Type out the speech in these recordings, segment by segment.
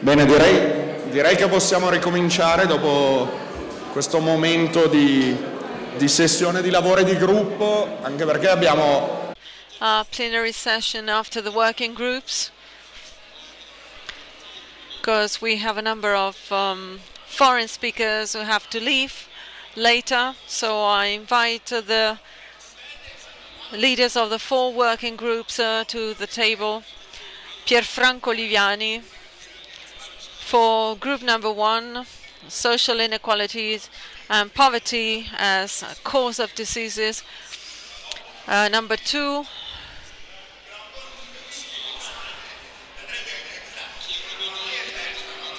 Bene, direi che possiamo ricominciare dopo questo momento di sessione di lavoro e di gruppo, anche perché abbiamo plenary session after the working groups, because we have a number of foreign speakers who have to leave later, so I invite the leaders of the 4 working groups to the table. Pierfranco Olivani for group number 1, social inequalities and poverty as a cause of diseases. Number 2,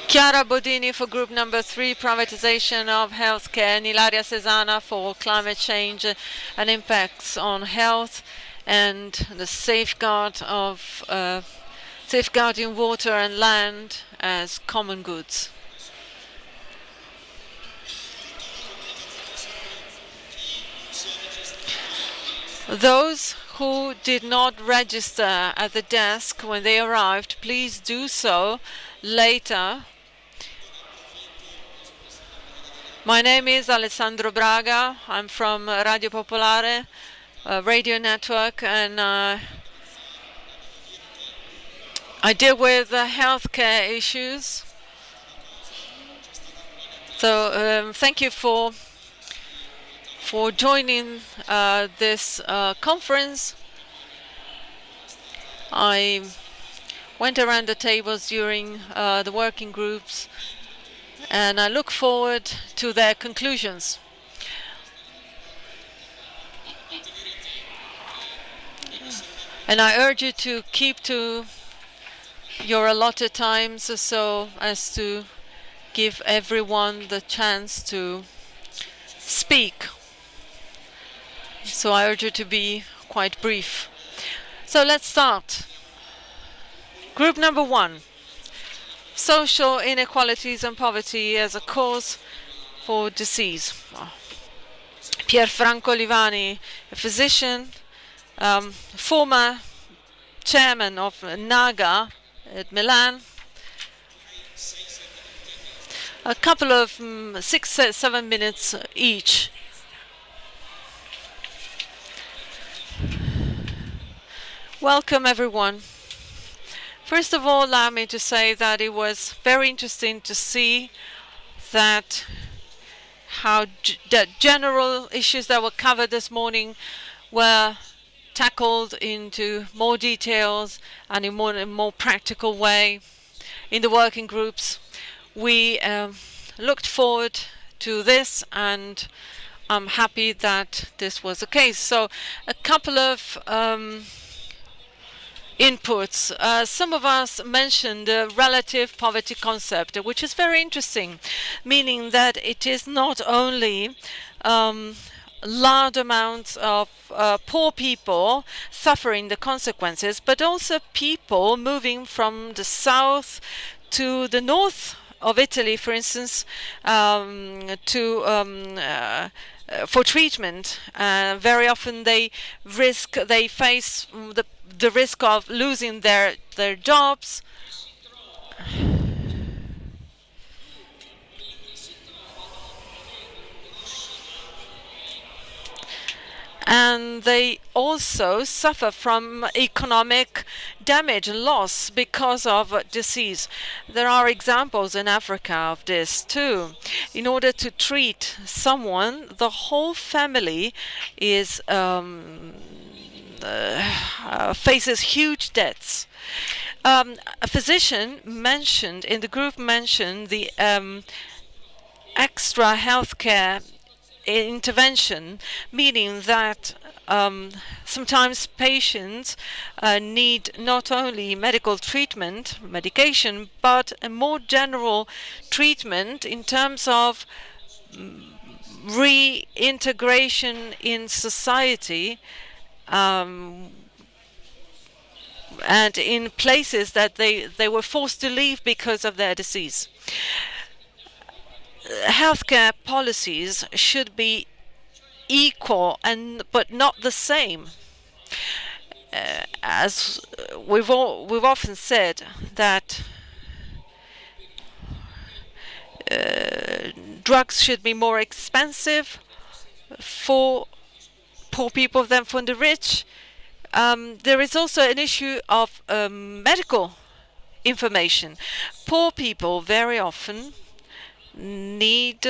Chiara Bodini for group number 3, privatization of healthcare, and Ilaria Sesana for climate change and impacts on health and the safeguard of safeguarding water and land as common goods. Those who did not register at the desk when they arrived, please do so later. My name is Alessandro Braga. I'm from Radio Popolare, radio network, and I deal with healthcare issues. So thank you for joining this conference. I went around the tables during the working groups, and I look forward to their conclusions. And I urge you to keep to your allotted times so as to give everyone the chance to speak. So I urge you to be quite brief. So let's start. Group number 1. Social inequalities and poverty as a cause for disease. Pierfranco Olivani, a physician, former chairman of NAGA at Milan. A couple of 6-7 minutes each. Welcome everyone. First of all, allow me to say that it was very interesting to see that how the general issues that were covered this morning were tackled into more details and in a more practical way in the working groups. We looked forward to this, and I'm happy that this was the case. So a couple of inputs. Some of us mentioned the relative poverty concept, which is very interesting, meaning that it is not only large amounts of poor people suffering the consequences, but also people moving from the south to the north of Italy, for instance, for treatment. Very often they face the risk of losing their jobs. And they also suffer from economic damage and loss because of disease. There are examples in Africa of this too. In order to treat someone, the whole family is faces huge debts. A physician mentioned in the group the extra healthcare intervention, meaning that sometimes patients need not only medical treatment, medication, but a more general treatment in terms of reintegration in society, and in places that they were forced to leave because of their disease. Healthcare policies should be equal but not the same. As we've often said, that drugs should be more expensive for poor people than for the rich. There is also an issue of medical information. Poor people very often need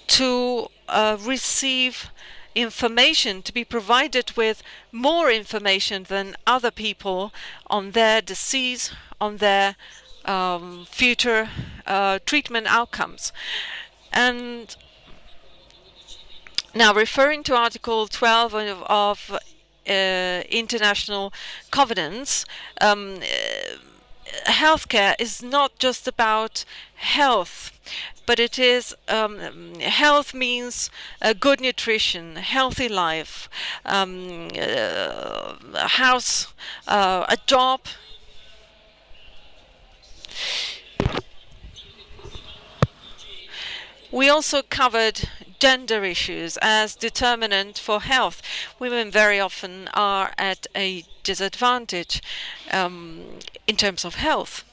to receive information, to be provided with more information than other people on their disease, on their future treatment outcomes. And now, referring to Article 12 of international covenants, healthcare is not just about health, but it is health means good nutrition, healthy life, a house, a job. We also covered gender issues as determinant for health. Women very often are at a disadvantage in terms of health.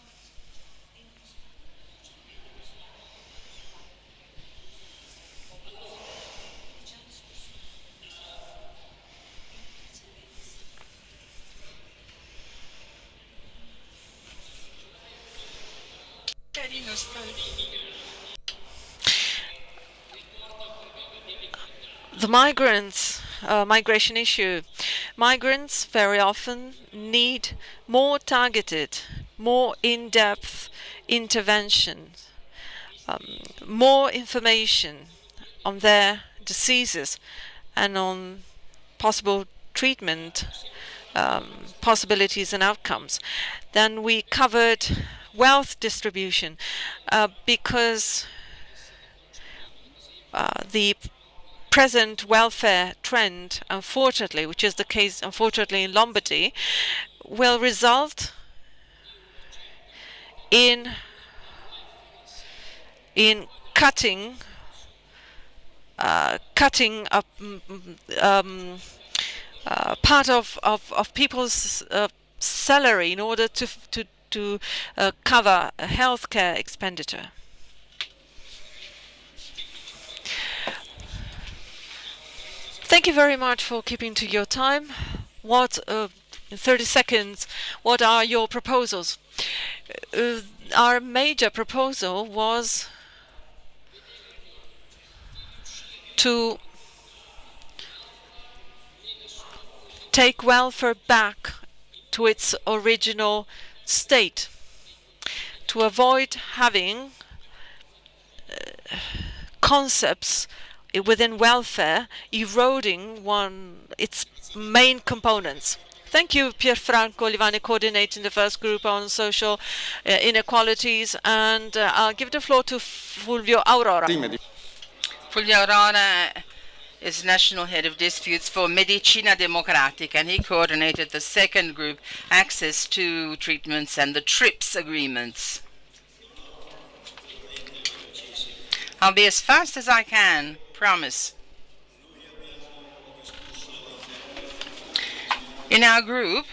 The migration issue. Migrants very often need more targeted, more in-depth intervention, more information on their diseases and on possible treatment possibilities and outcomes. Then we covered wealth distribution because the present welfare trend, unfortunately, which is the case, unfortunately, in Lombardy, will result in cutting part of people's salary in order to cover healthcare expenditure. Thank you very much for keeping to your time. What, in 30 seconds, what are your proposals? Our major proposal was to take welfare back to its original state, to avoid having concepts within welfare eroding its main components. Thank you, Pierfranco, Olivani, coordinating the first group on social inequalities, and I'll give the floor to Fulvio Aurora. Fulvio Aurora is National Head of Disputes for Medicina Democratica, and he coordinated the second group, Access to Treatments and the TRIPS agreements. I'll be as fast as I can, promise. In our group,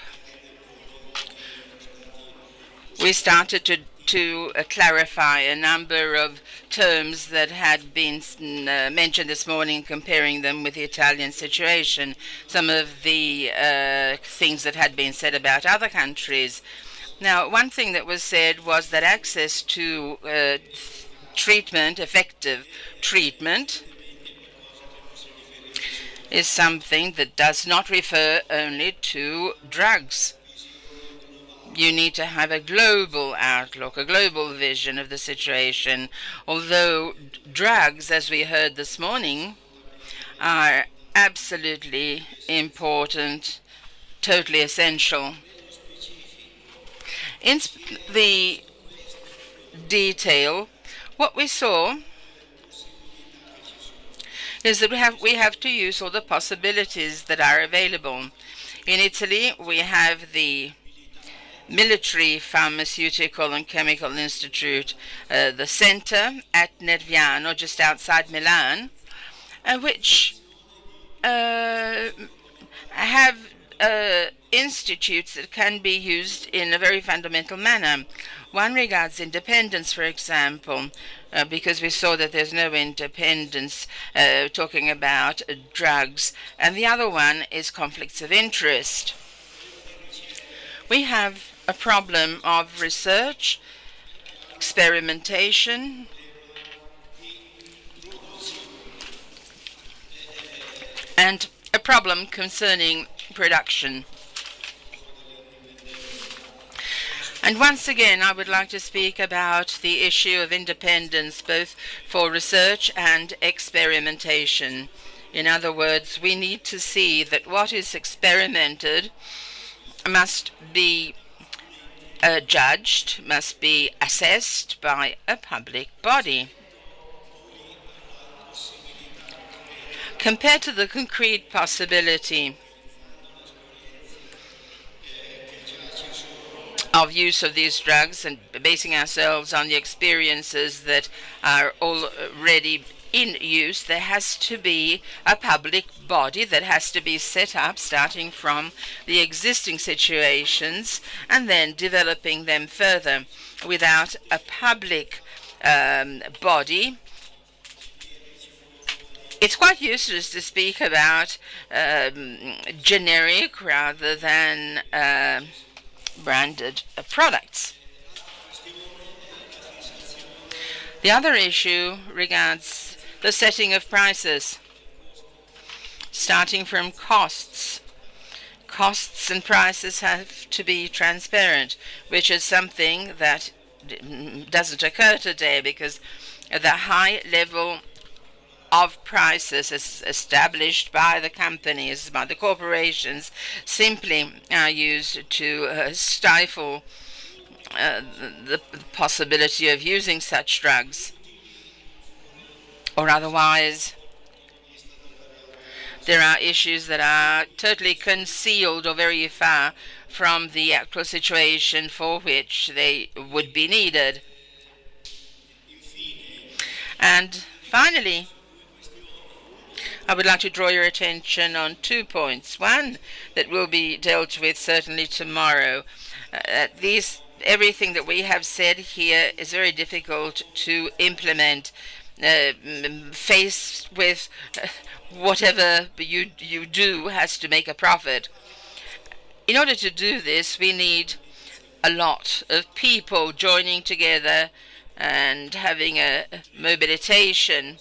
we started to clarify a number of terms that had been mentioned this morning, comparing them with the Italian situation. Some of the things that had been said about other countries. Now, one thing that was said was that access to treatment, effective treatment, is something that does not refer only to drugs. You need to have a global outlook, a global vision of the situation. Although drugs, as we heard this morning, are absolutely important, totally essential. In the detail, what we saw is that we have to use all the possibilities that are available. In Italy, we have the Military Pharmaceutical and Chemical Institute, the center at Nerviano, just outside Milan, which have institutes that can be used in a very fundamental manner. One regards independence, for example, because we saw that there's no independence talking about drugs, and the other one is conflicts of interest. We have a problem of research, experimentation, and a problem concerning production. And once again, I would like to speak about the issue of independence, both for research and experimentation. In other words, we need to see that what is experimented must be judged, must be assessed by a public body. Compared to the concrete possibility of use of these drugs and basing ourselves on the experiences that are already in use, there has to be a public body that has to be set up, starting from the existing situations and then developing them further. Without a public body, it's quite useless to speak about generic rather than branded products. The other issue regards the setting of prices, starting from costs. Costs and prices have to be transparent, which is something that doesn't occur today because the high level of prices established by the companies, by the corporations, simply are used to stifle the possibility of using such drugs. Or otherwise, there are issues that are totally concealed or very far from the actual situation for which they would be needed. And finally, I would like to draw your attention on 2 points. One that will be dealt with certainly tomorrow. Everything that we have said here is very difficult to implement, faced with whatever you do has to make a profit. In order to do this, we need a lot of people joining together and having a mobilization.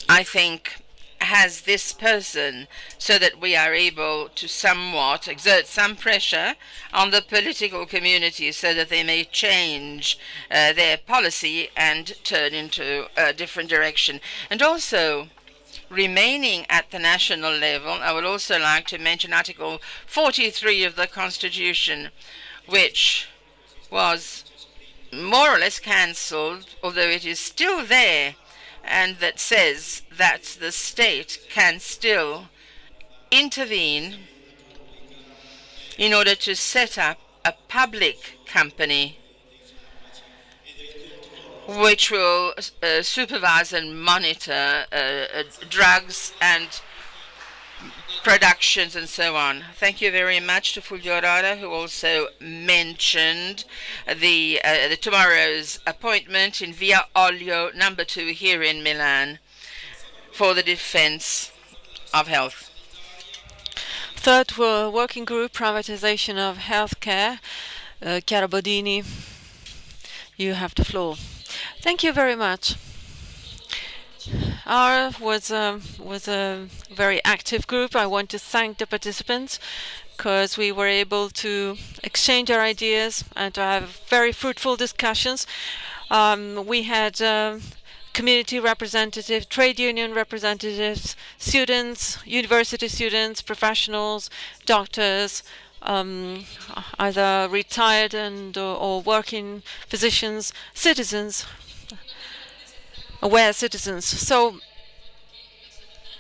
I think has this person so that we are able to somewhat exert some pressure on the political community so that they may change their policy and turn into a different direction. And also, remaining at the national level, I would also like to mention Article 43 of the Constitution, which was more or less cancelled, although it is still there, and that says that the state can still intervene in order to set up a public company which will supervise and monitor drugs and productions and so on. Thank you very much to Fulvio Aurora, who also mentioned the tomorrow's appointment in Via Olio number 2 here in Milan for the defense of health. Third working group, privatization of healthcare. Chiara Bodini, you have the floor. Thank you very much. Our was a very active group. I want to thank the participants because we were able to exchange our ideas and to have very fruitful discussions. We had community representatives, trade union representatives, students, university students, professionals, doctors, either retired or working physicians, citizens, aware citizens. So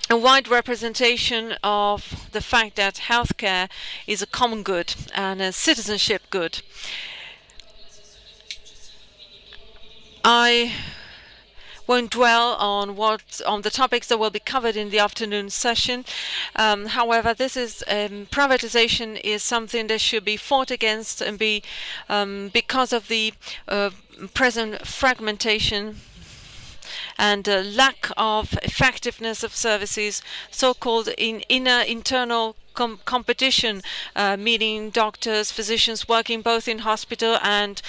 a wide representation of the fact that healthcare is a common good and a citizenship good. won't dwell on the topics that will be covered in the afternoon session. However, privatization is something that should be fought against and be because of the present fragmentation and lack of effectiveness of services, so-called internal competition, meaning doctors, physicians working both in hospital and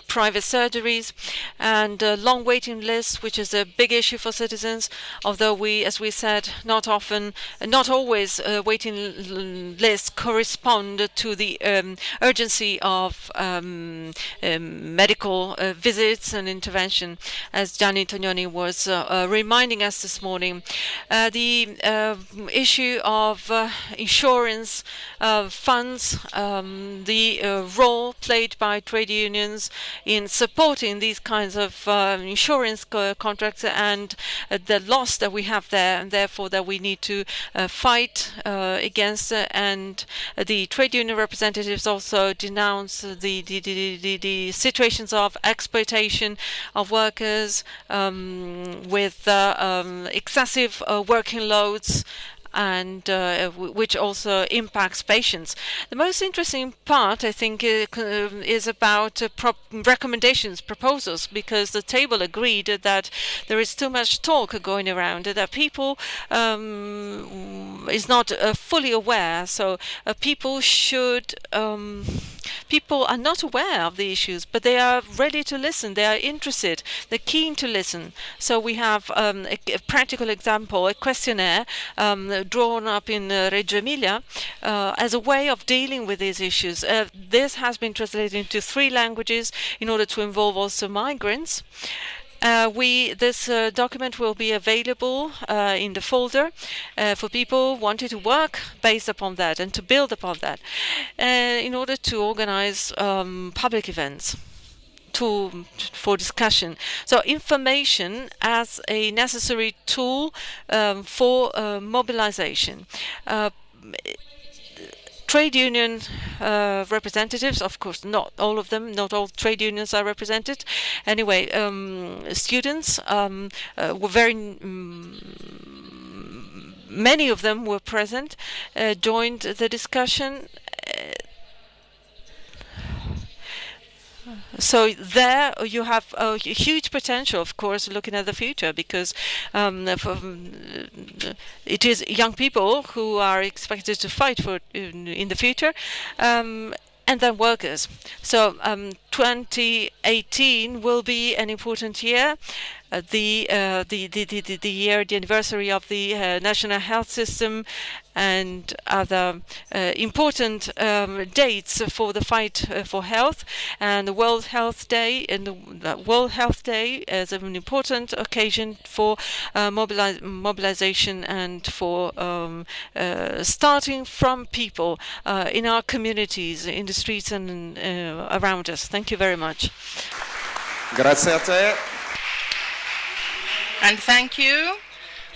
private surgeries, and long waiting lists, which is a big issue for citizens. Although as we said, not always waiting lists correspond to the urgency of medical visits and intervention, as Gianni Tognoni was reminding us this morning. The issue of insurance funds, the role played by trade unions in supporting these kinds of insurance contracts, and the loss that we have there, and therefore that we need to fight against. And the trade union representatives also denounce the situations of exploitation of workers with excessive working loads, and which also impacts patients. The most interesting part, I think, is about proposals, because the table agreed that there is too much talk going around, that people is not fully aware. So people are not aware of the issues, but they are ready to listen. They are interested. They're keen to listen. So we have a practical example, a questionnaire drawn up in Reggio Emilia as a way of dealing with these issues. This has been translated into 3 languages in order to involve also migrants. This document will be available in the folder for people wanting to work based upon that and to build upon that in order to organize public events for discussion. So information as a necessary tool for mobilization. Trade union representatives, of course, not all of them, not all trade unions are represented. Anyway, students were many of them were present, joined the discussion. So there you have a huge potential, of course, looking at the future, because it is young people who are expected to fight for in the future, and then workers. So 2018 will be an important year. The anniversary of the national health system, and other important dates for the fight for health, and the World Health Day. And the World Health Day is an important occasion for mobilization and for starting from people in our communities, in the streets and around us. Thank you very much. Grazie a te. And thank you.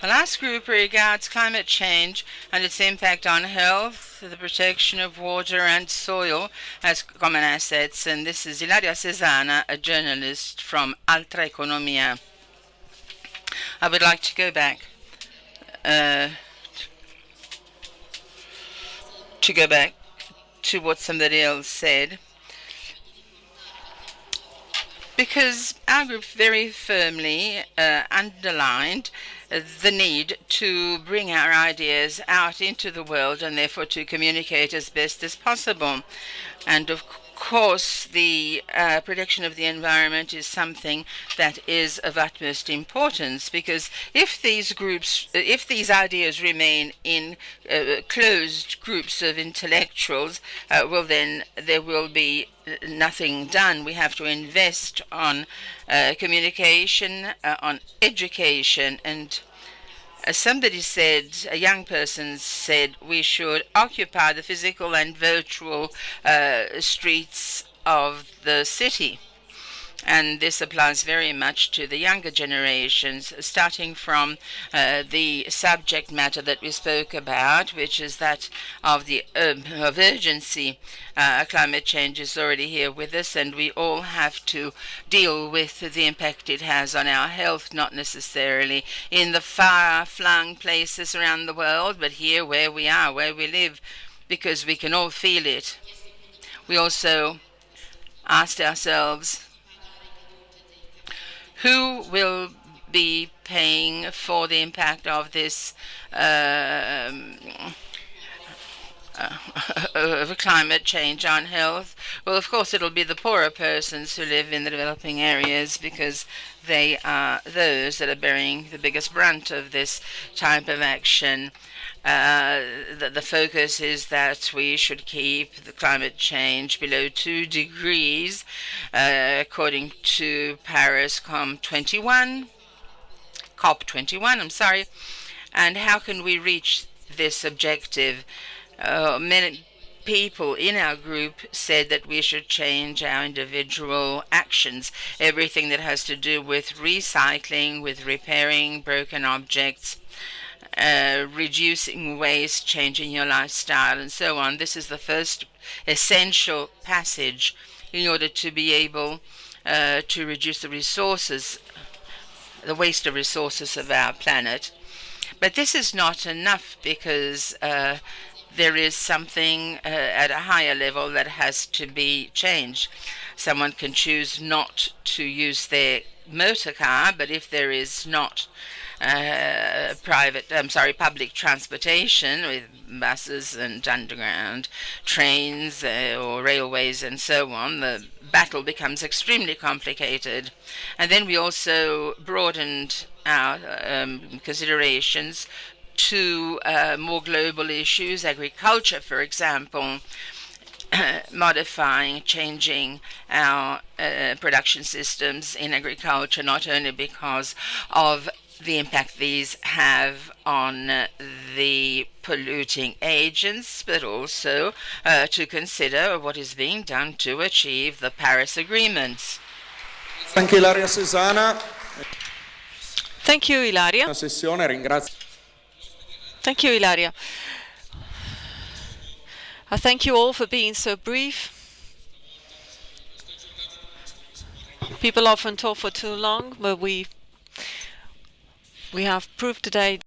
The last group regards climate change and its impact on health, the protection of water and soil as common assets. And this is Ilaria Sesana, a journalist from Altra Economia. I would like to go back to what somebody else said, because our group very firmly underlined the need to bring our ideas out into the world, and therefore to communicate as best as possible. And of course, the protection of the environment is something that is of utmost importance, because if these ideas remain in closed groups of intellectuals, well, then there will be nothing done. We have to invest on communication, on education, and as somebody said, a young person said, we should occupy the physical and virtual streets of the city. And this applies very much to the younger generations, starting from the subject matter that we spoke about, which is that of the of urgency. Climate change is already here with us, and we all have to deal with the impact it has on our health, not necessarily in the far-flung places around the world, but here where we are, where we live, because we can all feel it. We also asked ourselves, who will be paying for the impact of this of climate change on health? Well, of course, it'll be the poorer persons who live in the developing areas, because they are those that are bearing the biggest brunt of this type of action. The focus is that we should keep the climate change below 2 degrees, according to Paris COP21, I'm sorry. And how can we reach this objective? Many people in our group said that we should change our individual actions, everything that has to do with recycling, with repairing broken objects, reducing waste, changing your lifestyle, and so on. This is the first essential passage in order to be able to reduce the resources, the waste of resources of our planet. But this is not enough, because there is something at a higher level that has to be changed. Someone can choose not to use their motor car, but if there is not public transportation with buses and underground trains or railways and so on, the battle becomes extremely complicated. And then we also broadened our considerations to more global issues, agriculture, for example, modifying, changing our production systems in agriculture, not only because of the impact these have on the polluting agents, but also to consider what is being done to achieve the Paris agreements. Anche Ilaria Sesana. Thank you, Ilaria. La sessione, ringrazio. Thank you, Ilaria. I thank you all for being so brief. People often talk for too long, but we have proved today